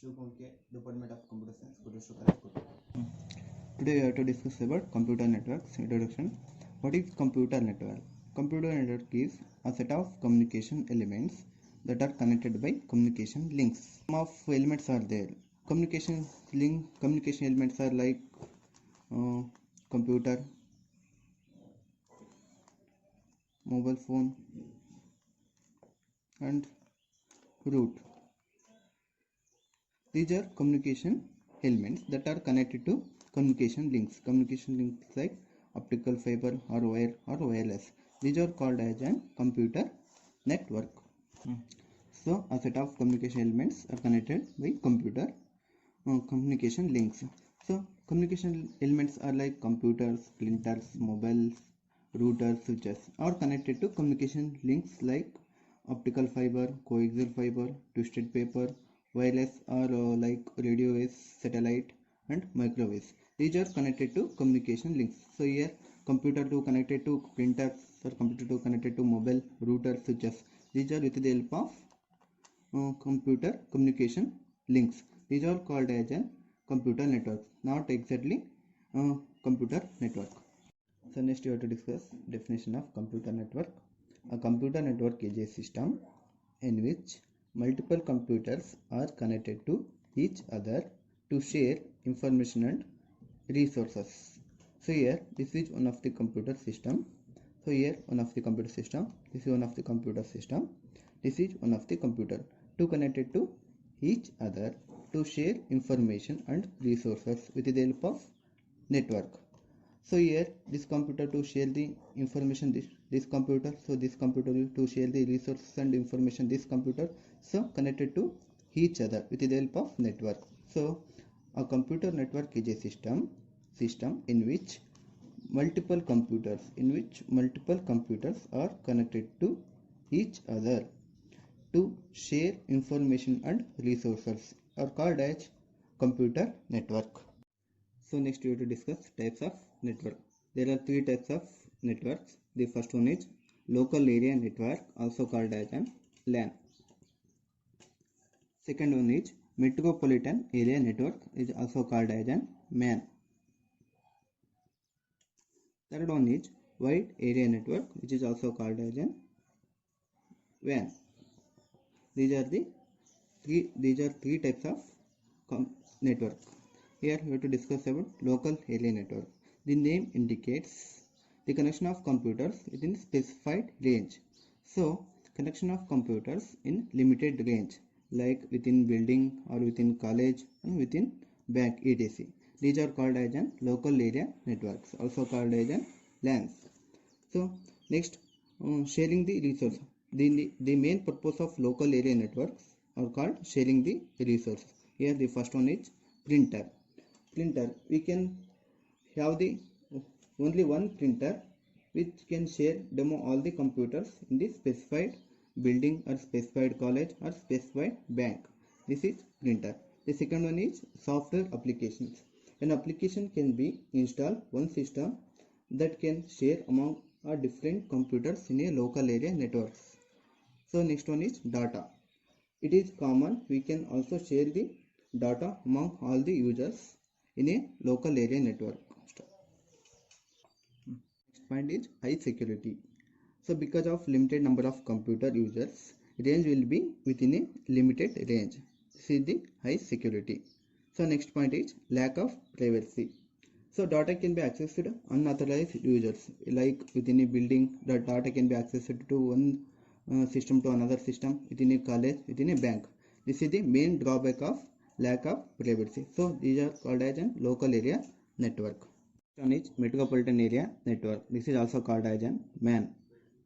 Shubhanke, Department of Computer Science, Kudushu College. Today we have to discuss about computer networks. Introduction. What is computer network? Computer network is a set of communication elements that are connected by communication links. Some of elements are there. Communication elements are like computer, mobile phone, and root. These are communication elements that are connected to communication links. Communication links like optical fiber or wire or wireless. These are called as a computer network. So a set of communication elements are connected by computer communication links. So communication elements are like computers, printers, mobiles, routers, switches are connected to communication links like optical fiber, coaxial fiber, twisted paper, wireless or like radio waves, satellite and microwaves. These are connected to communication links. So here computer to connected to printers or computer to connected to mobile, router, switches. These are with the help of computer communication links. These are called as a computer network, not exactly computer network. So next you have to discuss definition of computer network. A computer network is a system in which multiple computers are connected to each other to share information and resources. So here this is one of the computer system. So here one of the computer system. This is one of the computer system. This is one of the computer to connected to each other to share information and resources with the help of network. So here this computer to share the information, this computer, so this computer to share the resources and information, this computer, so connected to each other with the help of network. So a computer network is a system in which multiple computers are connected to each other to share information and resources are called as computer network. So next we have to discuss types of network. There are three types of networks. The first one is local area network, also called as an LAN. Second one is metropolitan area network, is also called as an MAN. Third one is wide area network, which is also called as an WAN. These are three types of network. Here we have to discuss about local area network. The name indicates the connection of computers within specified range. So connection of computers in limited range, like within building or within college and within bank etc. These are called as an local area networks, also called as an LANs. So next, sharing the resource. The main purpose of local area networks are called sharing the resources. Here the first one is printer. We can have the only one printer which can share demo all the computers in the specified building or specified college or specified bank. This is printer. The second one is software applications. An application can be installed one system that can share among different computers in a local area networks. So next one is data. It is common we can also share the data among all the users in a local area network. Next point is high security. So because of limited number of computer users, range will be within a limited range. This is the high security. So next point is lack of privacy. So data can be accessed to unauthorized users, like within a building. The data can be accessed to one system to another system, within a college, within a bank. This is the main drawback of lack of privacy. So these are called as a local area network. One is metropolitan area network. This is also called as a MAN.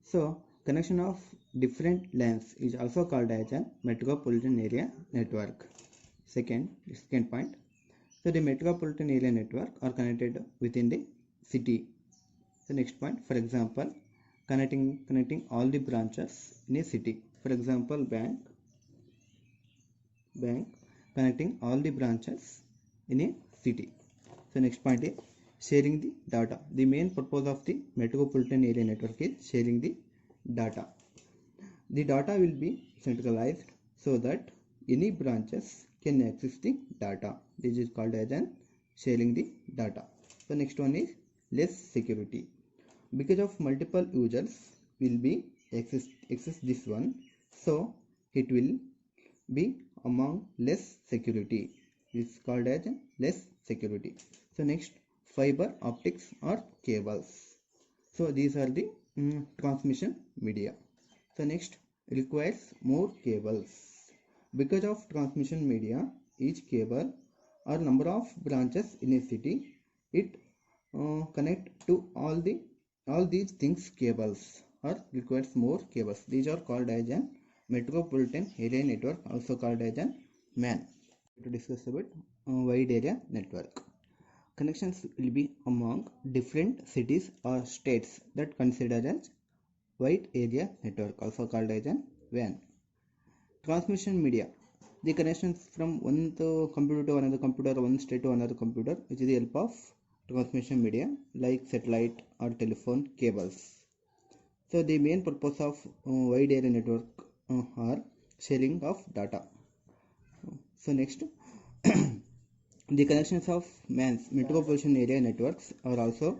So connection of different LANs is also called as a metropolitan area network. Second point. So the metropolitan area network are connected within the city. The next point, for example, connecting all the branches in a city. For example, bank connecting all the branches in a city. So next point is sharing the data. The main purpose of the metropolitan area network is sharing the data. The data will be centralized so that any branches can access the data. This is called as an sharing the data. So next one is less security. Because of multiple users will be access this one, so it will be among less security. This is called as less security. So next, fiber optics or cables. So these are the transmission media. So next, requires more cables. Because of transmission media, each cable or number of branches in a city, it connect to all these things cables or requires more cables. These are called as an metropolitan area network, also called as an MAN. To discuss about wide area network. Connections will be among different cities or states that considered as wide area network, also called as an WAN. Transmission media. The connections from one computer to another computer, one state to another computer, which is the help of transmission media like satellite or telephone cables. So the main purpose of wide area network are sharing of data. So next, the connections of MANs, metropolitan area networks, are also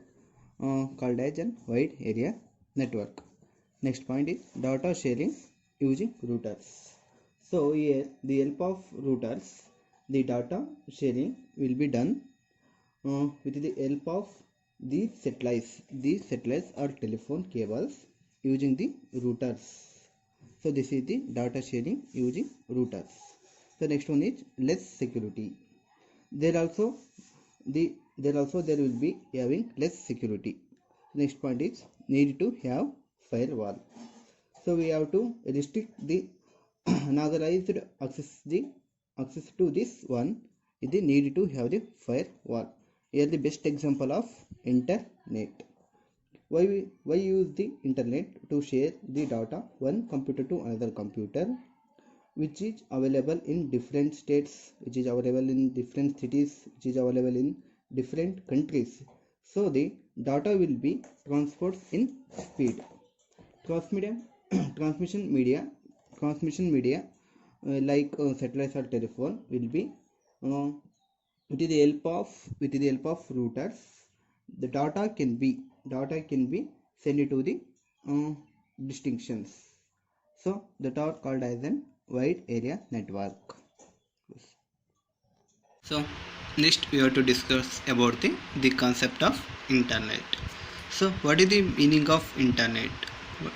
called as a wide area network. Next point is data sharing using routers. So here the help of routers, the data sharing will be done with the help of these satellites. These satellites are telephone cables using the routers. So this is the data sharing using routers. So next one is less security. There will be having less security. Next point is need to have firewall. So we have to restrict the unauthorized access to this one. Is the need to have the firewall. Here the best example of internet. Why use the internet? To share the data one computer to another computer, which is available in different states, which is available in different cities, which is available in different countries. So the data will be transferred in speed. Transmission media like satellites or telephone will be with the help of routers. The data can be sent to the distinctions. So that are called as an wide area network. So next we have to discuss about the concept of internet. So what is the meaning of internet?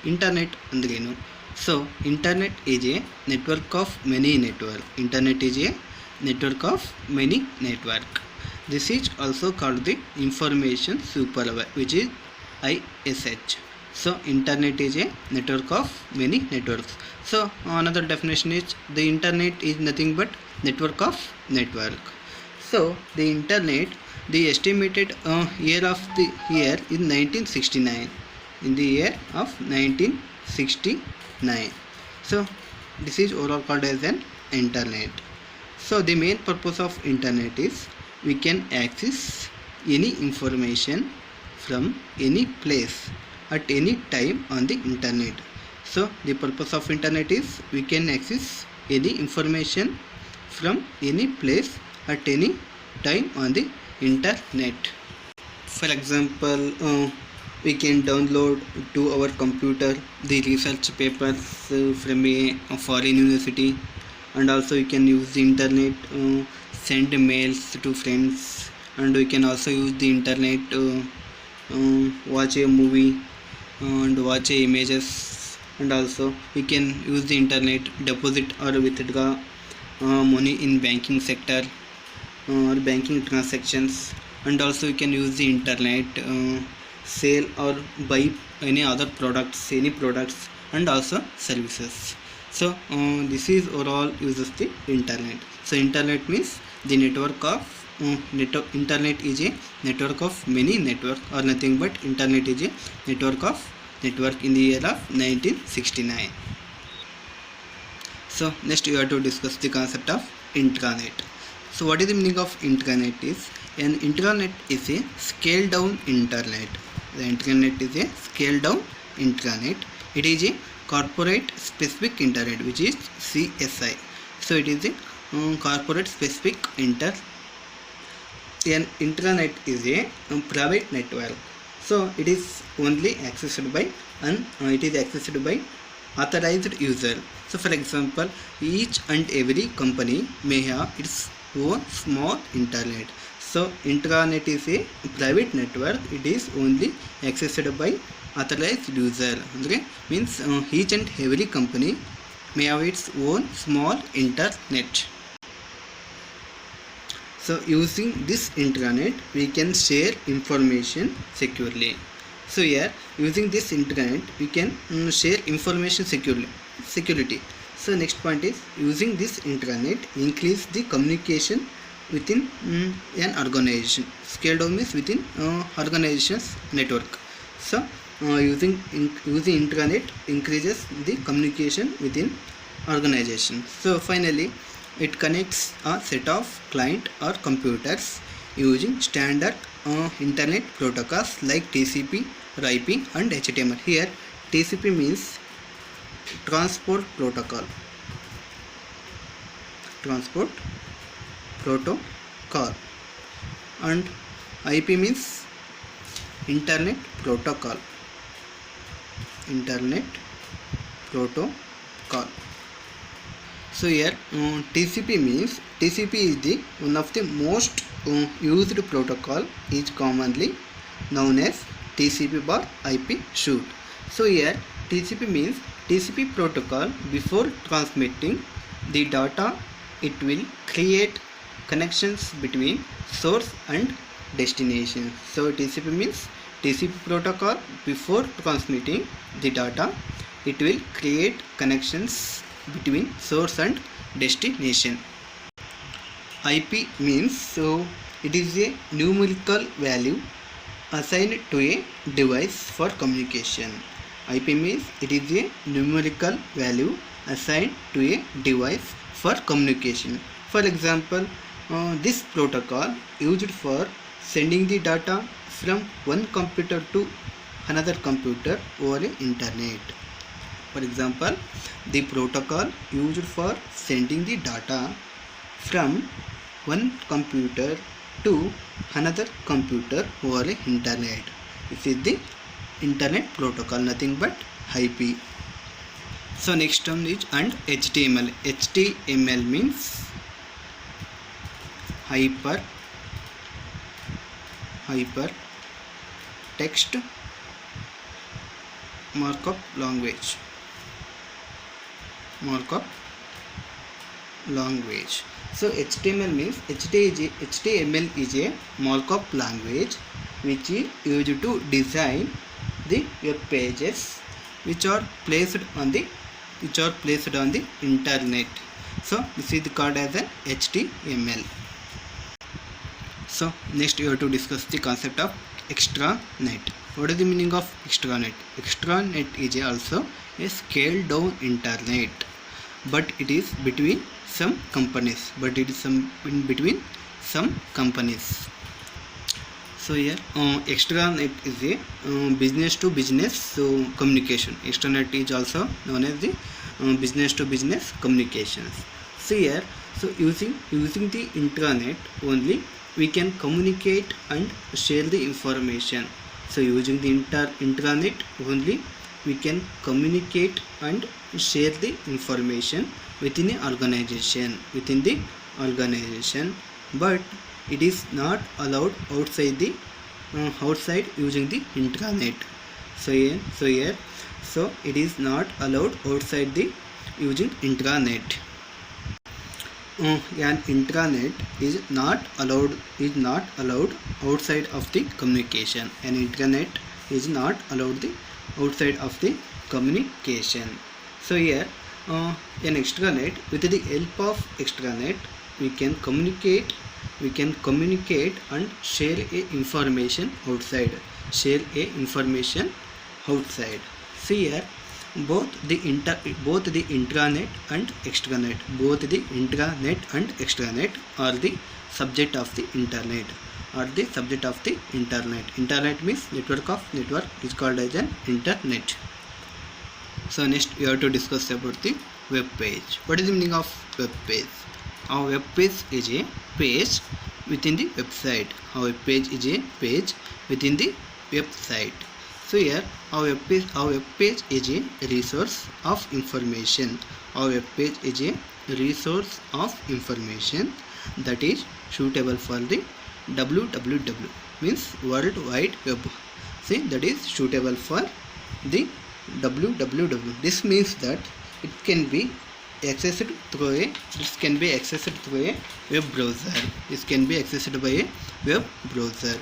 Internet andrenu. So internet is a network of many network. Internet is a network of many network. This is also called the information superhighway, which is ISH. So internet is a network of many networks. So another definition is the internet is nothing but network of network. So the internet, the estimated year of the year is 1969. In the year of 1969. So this is overall called as an internet. So the main purpose of internet is we can access any information from any place at any time on the internet. So the purpose of internet is we can access any information from any place at any time on the internet. For example, we can download to our computer the research papers from a foreign university, and also we can use the internet send mails to friends, and we can also use the internet watch a movie and watch images, and also we can use the internet deposit or withdraw money in banking sector or banking transactions, and also we can use the internet sell or buy any products and also services. So this is overall uses the internet. So internet means the network of internet is a network of many network, or nothing but internet is a network in the year of 1969. So next we have to discuss the concept of intranet. So what is the meaning of intranet? Is an intranet is a scaled down internet. The internet is a scaled down intranet. It is a corporate specific internet, which is CSI. So it is a corporate specific an intranet is a private network, so it is only accessed by authorized user. So for example, each and every company may have its own small intranet. So intranet is a private network, it is only accessed by authorized user. Okay, means each and every company may have its own small internet. So using this intranet we can share information securely. So here using this internet we can share information security. So next point is using this intranet increase the communication within an organization. Scale down means within organization's network. So using intranet increases the communication within organization. So finally it connects a set of client or computers using standard internet protocols like TCP, IP and HTML. Here TCP means transport protocol and IP means internet protocol. So here TCP means TCP is the one of the most used protocol, is commonly known as TCP bar IP shoot. So here TCP means TCP protocol. Before transmitting the data it will create connections between source and destination. So TCP means TCP protocol. Before transmitting the data it will create connections between source and destination. IP means it is a numerical value assigned to a device for communication. IP means it is a numerical value assigned to a device for communication. For example, this protocol used for sending the data from one computer to another computer over the internet. For example, the protocol used for sending the data from one computer to another computer over the internet. This is the internet protocol, nothing but IP. So next term is and HTML. HTML means hyper text markup language. So HTML means HTML is a markup language which is used to design the web pages which are placed on the internet. So this is called as an HTML. So next you have to discuss the concept of extranet. What is the meaning of extranet? Extranet is also a scaled down internet, but it is between some companies. So here extranet is a business to business communication. Extranet is also known as the business to business communications. So here using the intranet only we can communicate and share the information. So using the intranet only we can communicate and share the information within the organization, but it is not allowed outside using the intranet. So it is not allowed outside the using intranet. An intranet is not allowed outside of the communication. An intranet is not allowed outside of the communication. So here an extranet, with the help of extranet we can communicate and share information outside. See here both the intranet and extranet are the subject of the internet. Internet means network is called as an internet. So next we have to discuss about the web page. What is the meaning of web page? our web page is a page within the website. Our web page is a page within the website. So here our web page is a resource of information. Our web page is a resource of information that is suitable for the www, means World Wide Web. See, that is suitable for the www. This means that it can be accessed through a web browser. This can be accessed by a web browser.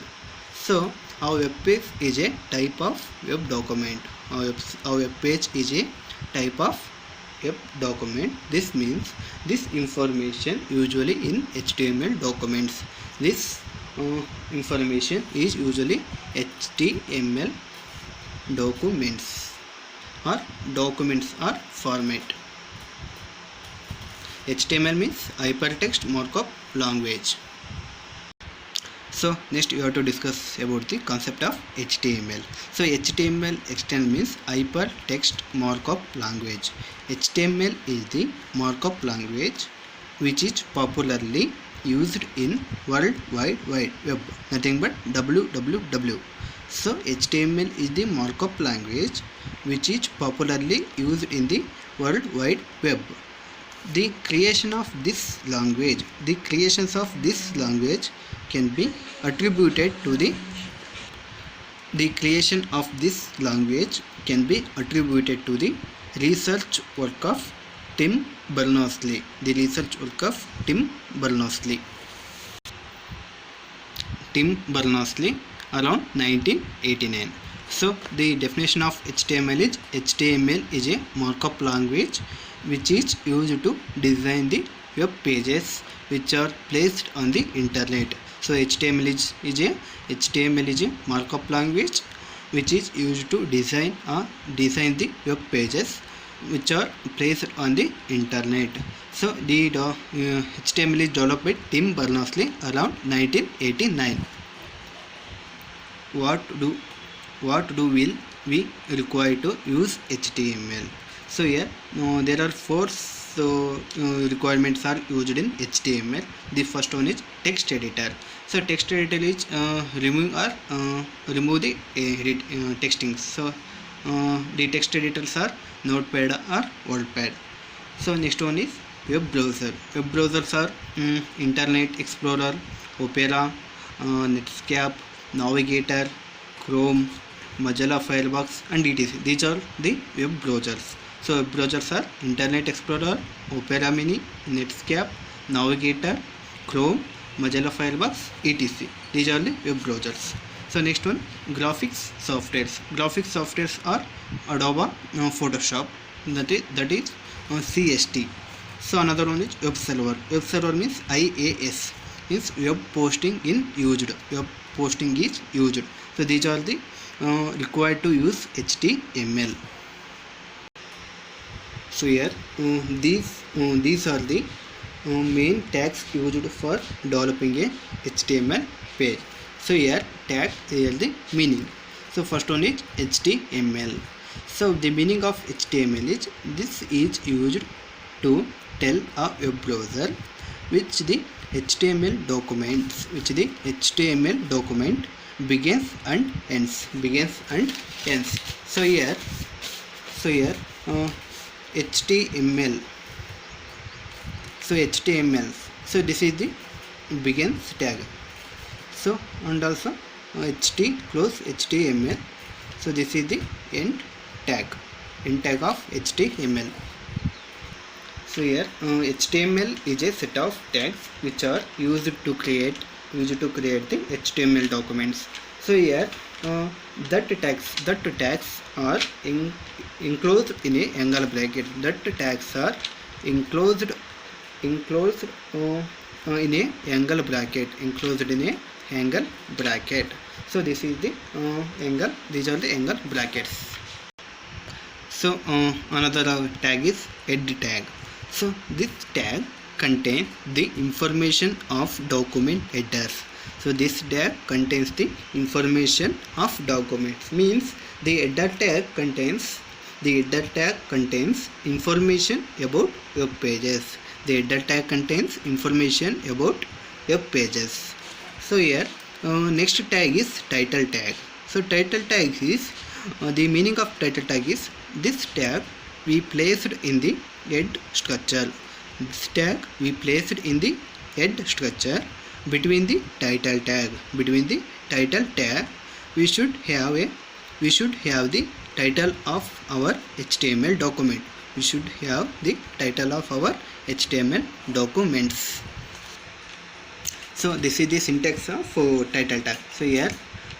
So our web page is a type of web document. Our web page is a type of web document. This means this information usually in HTML documents. This information is usually HTML documents or format. HTML means hypertext markup language. So next you have to discuss about the concept of HTML. So HTML external means hypertext markup language. HTML is the markup language which is popularly used in World Wide Web, nothing but www. So HTML is the markup language which is popularly used in the World Wide Web. The creations of this language can be attributed to the research work of Tim Berners-Lee. Around 1989. So the definition of HTML is a markup language which is used to design the web pages which are placed on the internet. So HTML is a markup language which is used to design the web pages which are placed on the internet. So the HTML is developed by Tim Berners-Lee around 1989. What do we require to use HTML? So here there are four requirements are used in HTML. The first one is text editor. So text editor is remove the texting. So the text editors are Notepad or WordPad. So next one is web browser. Web browsers are Internet Explorer, Opera, Netscape, Navigator, Chrome, Mozilla Firefox and etc. These are the web browsers. So web browsers are Internet Explorer, Opera Mini, Netscape, Navigator, Chrome, Mozilla Firefox, etc. These are the web browsers. So next one, graphics softwares. Graphics softwares are Adobe Photoshop, that is CST. So another one is web server. Web server means IAS, means web posting is used. So these are the required to use HTML. So here these are the main tags used for developing a HTML page. So here tag is the meaning. So first one is HTML. So the meaning of HTML is this is used to tell a web browser which the HTML document begins and ends. So here HTML. So this is the begins tag. So and also close HTML. So this is the end tag of HTML. So here HTML is a set of tags which are used to create the HTML documents. So here that tags are enclosed in a angle bracket. That tags are enclosed in a angle bracket. So this is the angle. These are the angle brackets. So another tag is head tag. So this tag contains the information of document headers. So this tag contains the information of documents, means the header tag contains information about web pages. The header tag contains information about web pages. So here next tag is title tag. So title tag is the meaning of title tag is this tag we placed in the head structure. This tag we placed in the head structure between the title tag. Between the title tag we should have the title of our HTML document. We should have the title of our HTML documents. So this is the syntax of title tag. So here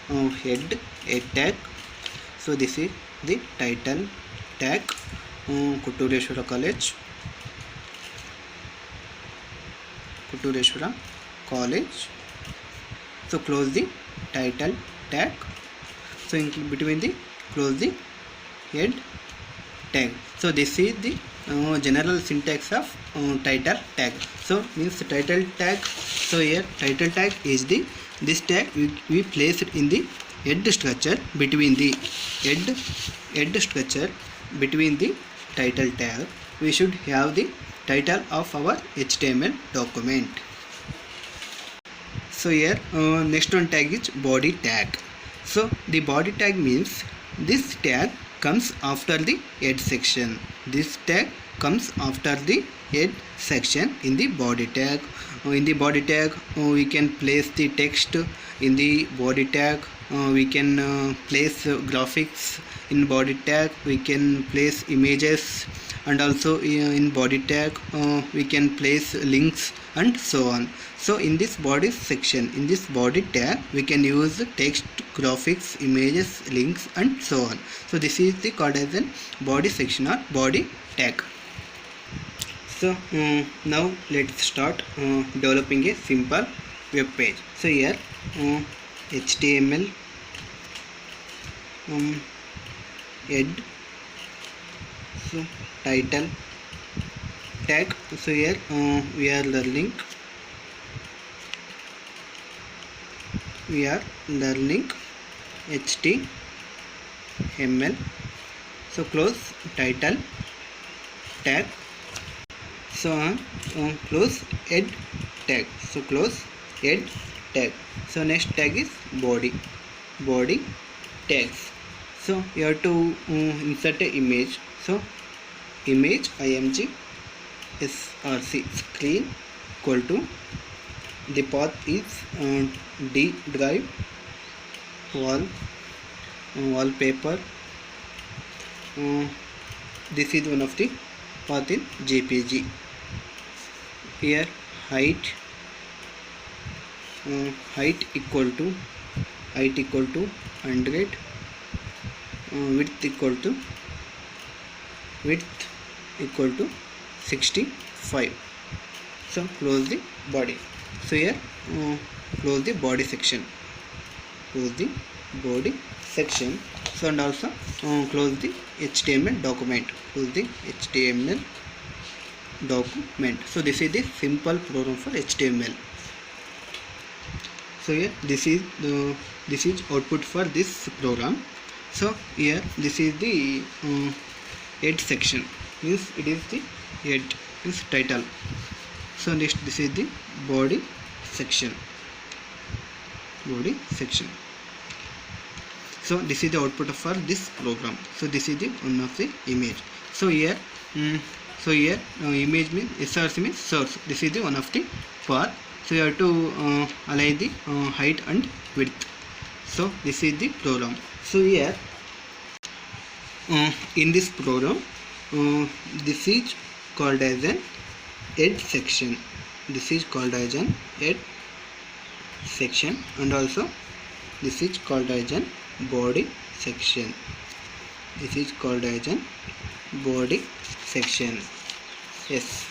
head tag. So this is the title tag. Kuttureshwara College. So close the title tag. So in between the close the head tag. So this is the general syntax of title tag. So means title tag. So here title tag is this tag we placed in the head structure between the head structure between the title tag. We should have the title of our HTML document. So here next one tag is body tag. So the body tag means this tag comes after the head section. This tag comes after the head section in the body tag. In the body tag we can place the text. In the body tag we can place graphics. In body tag we can place images, and also in body tag we can place links and so on. So in this body section, in this body tag we can use text, graphics, images, links and so on. So this is the called as a body section or body tag. So now let's start developing a simple web page. So here HTML head, so title tag. So here we are learning HTML. So close title tag. So close head tag. So close head tag. So next tag is body tags. So you have to insert a image. So image img src screen equal to the path is D drive wallpaper. This is one of the path in JPG. Here height equal to 100, width equal to 65. So close the body. So here close the body section. So and also close the HTML document. So this is the simple program for HTML. So here this is output for this program. So here this is the head section, means it is the head is title. So next this is the body section. So this is the output for this program. So this is the one of the image. So here image means src means source. This is the one of the path. So you have to align the height and width. So this is the program. So here in this program this is called as an head section. And also this is called as an body section. Yes.